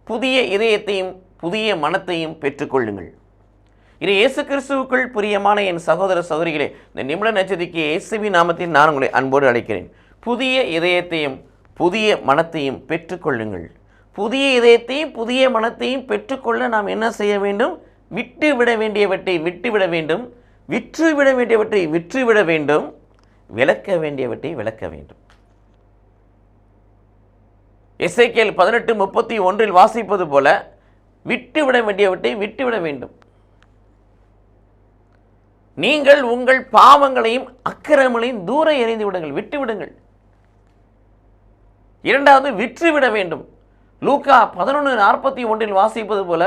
புதிய இதயத்தையும் புதிய மனத்தையும் பெற்றுக்கொள்ளுங்கள். இது இயேசு கிறிஸ்துவுக்குள் பிரியமான என் சகோதர சகோதரிகளே, இந்த நிமிட நட்சத்திரக்கு இயேசுவின் நாமத்தில் நான் உங்களை அன்போடு அழைக்கிறேன். புதிய இதயத்தையும் புதிய மனத்தையும் பெற்றுக்கொள்ளுங்கள். புதிய இதயத்தையும் புதிய மனத்தையும் பெற்றுக்கொள்ள நாம் என்ன செய்ய வேண்டும்? விட்டுவிட வேண்டியவற்றை விட்டுவிட வேண்டும், விற்றுவிட வேண்டியவற்றை விற்றுவிட வேண்டும், விலக்க வேண்டியவற்றை விலக்க வேண்டும். எசேக்கியேல் 18:31 வாசிப்பது போல விட்டுவிட வேண்டியவற்றை விட்டுவிட வேண்டும். நீங்கள் உங்கள் பாவங்களையும் அக்கிரமங்களையும் தூர எறிந்து விடுங்கள், விட்டுவிடுங்கள். இரண்டாவது, விற்றுவிட வேண்டும். லூக்கா 11:41 வாசிப்பது போல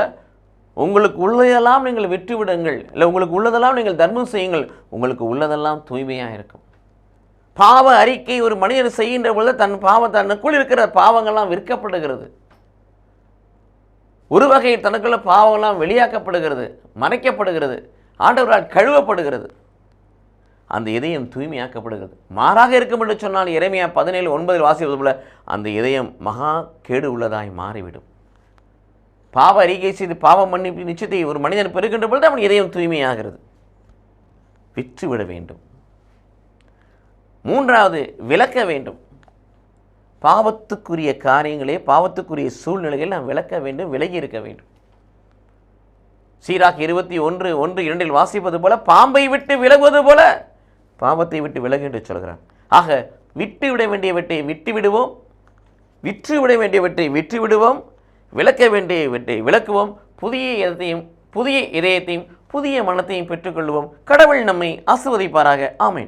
உங்களுக்கு உள்ளதெல்லாம் நீங்கள் விட்டுவிடுங்கள், இல்லை உங்களுக்கு உள்ளதெல்லாம் நீங்கள் தர்மம் செய்யுங்கள், உங்களுக்கு உள்ளதெல்லாம் தூய்மையாக இருக்கும். பாவ அறிக்கை ஒரு மனிதர் செய்கின்ற பொழுது தனக்குள் இருக்கிற பாவங்கள்லாம் விற்கப்படுகிறது. ஒரு வகையில் தனக்குள்ள பாவங்கள்லாம் வெளியாக்கப்படுகிறது, மறைக்கப்படுகிறது, ஆண்டவரால் கழுவப்படுகிறது. அந்த இதயம் தூய்மையாக்கப்படுகிறது. மாறாக இருக்கும் என்று சொன்னால் எரேமியா 17:9 வாசிப்பது போல அந்த இதயம் மகா கேடு உள்ளதாய் மாறிவிடும். பாவ அறிக்கை செய்து பாவ மன்னிப்பு நிச்சயத்தை ஒரு மனிதன் பெறுகின்ற பொழுது அவன் இதயம் தூய்மையாகிறது. விற்றுவிட வேண்டும். மூன்றாவது, விலக்க வேண்டும். பாவத்துக்குரிய காரியங்களே, பாவத்துக்குரிய சூழ்நிலைகள் நாம் விலக்க வேண்டும், விலகி இருக்க வேண்டும். சீராக் 21:1-2 வாசிப்பது போல பாம்பை விட்டு விலகுவது போல பாவத்தை விட்டு விலகு என்று சொல்கிறார். ஆக விட்டுவிட வேண்டியவற்றை விட்டு விடுவோம், விற்றுவிட வேண்டியவற்றை விற்று விடுவோம், விலக்க வேண்டியவற்றை விலக்குவோம். புதிய இதயத்தையும் புதிய மனத்தையும் பெற்றுக்கொள்வோம். கடவுள் நம்மை ஆசீர்வதிப்பாராக. ஆமென்.